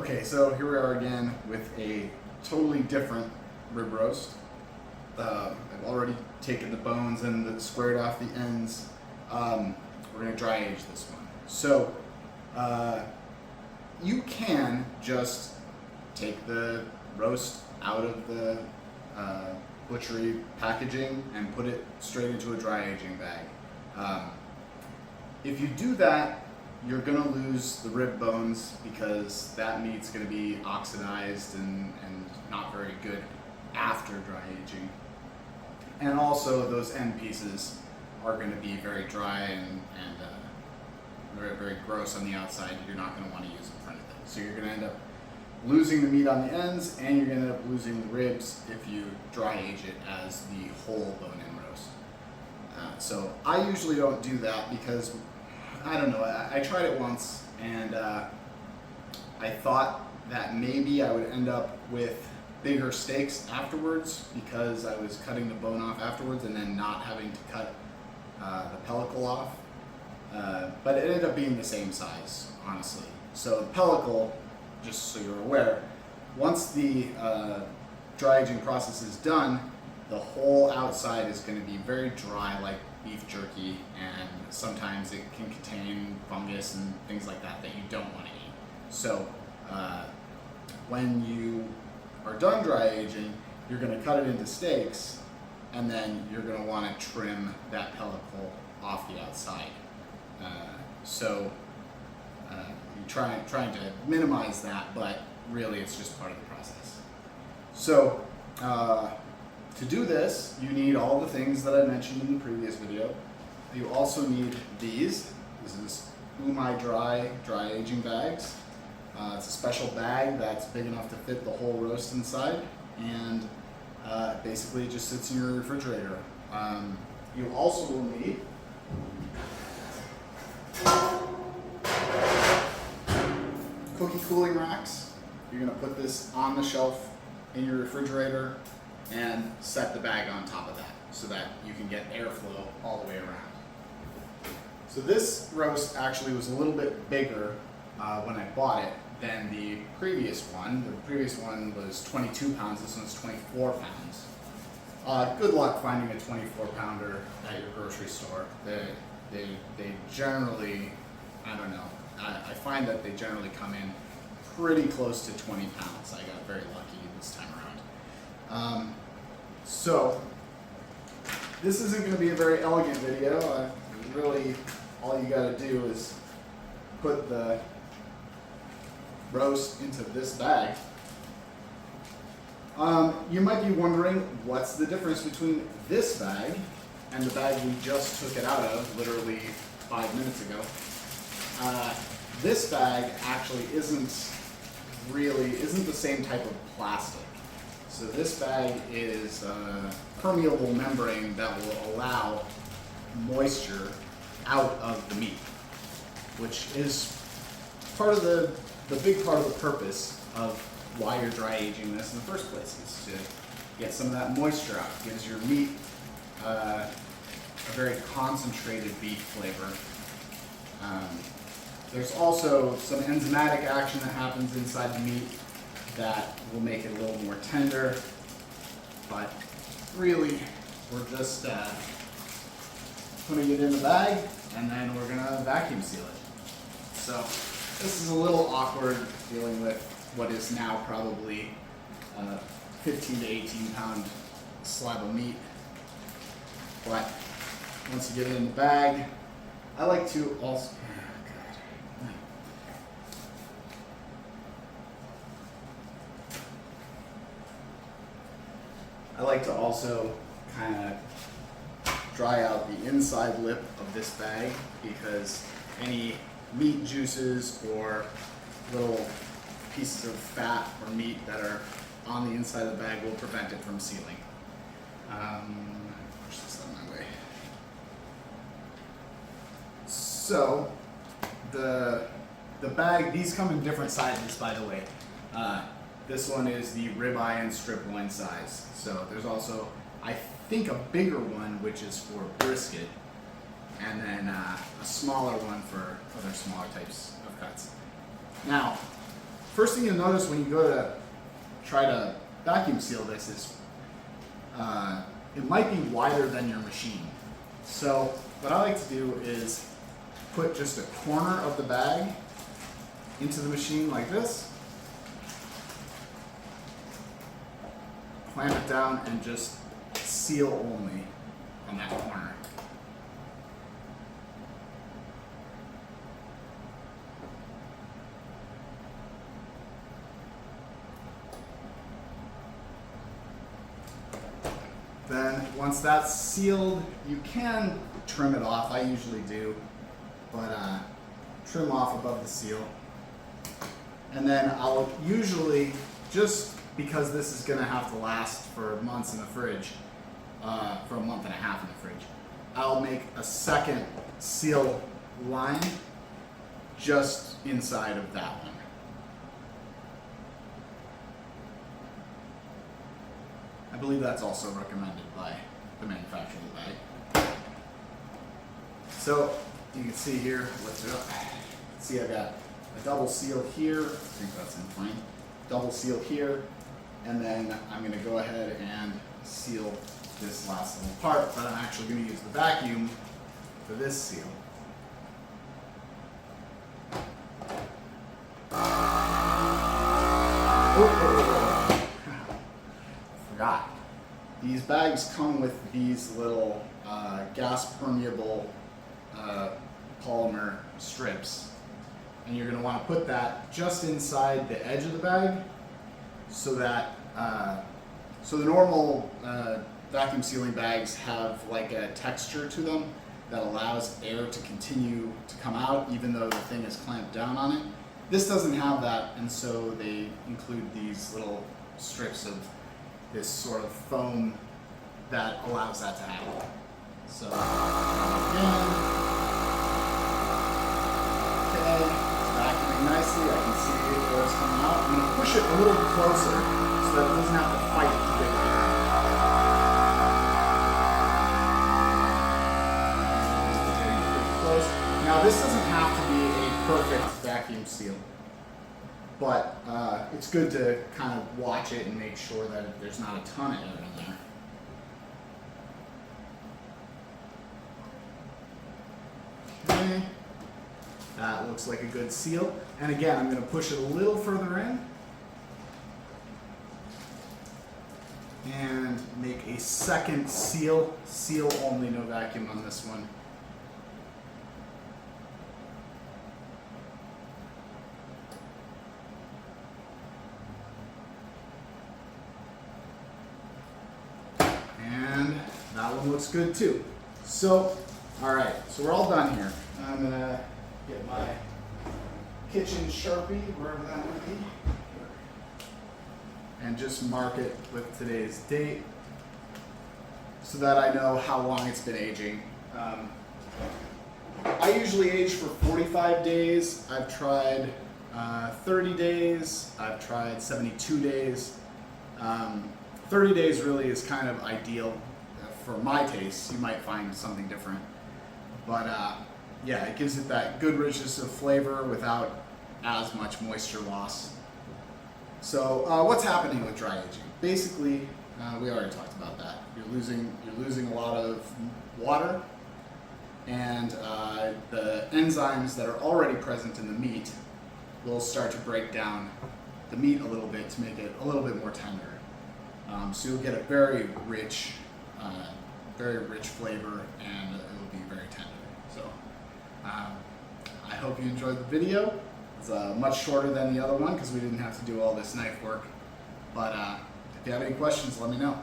Okay, so here we are again with a totally different rib roast. I've already taken the bones and squared off the ends. We're gonna dry age this one. So you can just take the roast out of the butchery packaging and put it straight into a dry aging bag. If you do that, you're gonna lose the rib bones because that meat's gonna be oxidized and not very good after dry aging. And also those end pieces are gonna be very dry and very, very gross on the outside. You're not gonna wanna use in front of them. So you're gonna end up losing the meat on the ends and you're gonna end up losing the ribs if you dry age it as the whole bone-in roast. So I usually don't do that because I don't know, I tried it once and I thought that maybe I would end up with bigger steaks afterwards because I was cutting the bone off afterwards and then not having to cut the pellicle off. But it ended up being the same size, honestly. So the pellicle, just so you're aware, once the dry aging process is done, the whole outside is going to be very dry like beef jerky, and sometimes it can contain fungus and things like that that you don't want to eat. So when you are done dry aging, you're going to cut it into steaks and then you're going to want to trim that pellicle off the outside. You're trying to minimize that, but really it's just part of the process. So to do this, you need all the things that I mentioned in the previous video. You also need these. This is Umai dry aging bags. It's a special bag that's big enough to fit the whole roast inside, and basically it just sits in your refrigerator. You also will need cookie cooling racks. You're going to put this on the shelf in your refrigerator and set the bag on top of that so that you can get airflow all the way around. So this roast actually was a little bit bigger when I bought it than the previous one. The previous one was 22 pounds, this one's 24 pounds. Good luck finding a 24 pounder at your grocery store. They generally, I don't know, I find that they generally come in pretty close to 20 pounds. I got very lucky this time around. So this isn't going to be a very elegant video. Really, all you got to do is put the roast into this bag. You might be wondering what's the difference between this bag and the bag we just took it out of literally 5 minutes ago. This bag actually isn't the same type of plastic. So this bag is a permeable membrane that will allow moisture out of the meat, which is part of the big part of the purpose of why you're dry aging this in the first place, is to get some of that moisture out. It gives your meat a very concentrated beef flavor. There's also some enzymatic action that happens inside the meat that will make it a little more tender, but really we're just putting it in the bag and then we're gonna vacuum seal it. So this is a little awkward dealing with what is now probably a 15 to 18 pound slab of meat, but once you get it in the bag, I like to also kind of dry out the inside lip of this bag because any meat juices or little pieces of fat or meat that are on the inside of the bag will prevent it from sealing. Push this out of my way. So the bag, these come in different sizes, by the way. This one is the ribeye and strip loin size. So there's also, I think, a bigger one which is for brisket, and then a smaller one for other smaller types of cuts. Now, first thing you'll notice when you go to try to vacuum seal this is it might be wider than your machine. So what I like to do is put just a corner of the bag into the machine like this, clamp it down, and just seal only on that corner. Then once that's sealed, you can trim it off. I usually do, but trim off above the seal. And then I'll usually, just because this is gonna have to last for months in the fridge, for a month and a half in the fridge, I'll make a second seal line just inside of that one. I believe that's also recommended by the manufacturer of the bag. So you can see here, lift it up. See, I've got a double seal here. I think that's in fine. Double seal here, and then I'm going to go ahead and seal this last little part, but I'm actually going to use the vacuum for this seal. Forgot. These bags come with these little gas permeable polymer strips, and you're going to want to put that just inside the edge of the bag so that so the normal vacuum sealing bags have like a texture to them that allows air to continue to come out even though the thing is clamped down on it. This doesn't have that, and so they include these little strips of this sort of foam that allows that to happen. So again, okay, it's vacuuming nicely. I can see the air is coming out. I'm going to push it a little closer so that it doesn't have to fight to get air. Now this doesn't have to be a perfect vacuum seal, but it's good to kind of watch it and make sure that there's not a ton of air in there. Okay, that looks like a good seal. And again, I'm going to push it a little further in and make a second seal. Seal only, no vacuum on this one. And that one looks good too. So, all right, so we're all done here. I'm gonna get my kitchen Sharpie, wherever that might be, and just mark it with today's date so that I know how long it's been aging. I usually age for 45 days. I've tried 30 days. I've tried 72 days. 30 days really is kind of ideal for my taste. You might find something different. But yeah, it gives it that good richness of flavor without as much moisture loss. So what's happening with dry aging? Basically, we already talked about that. You're losing a lot of water, and the enzymes that are already present in the meat will start to break down the meat a little bit to make it a little bit more tender. So you'll get a very rich flavor, and it will be very tender. So I hope you enjoyed the video. It's much shorter than the other one because we didn't have to do all this knife work. But if you have any questions, let me know.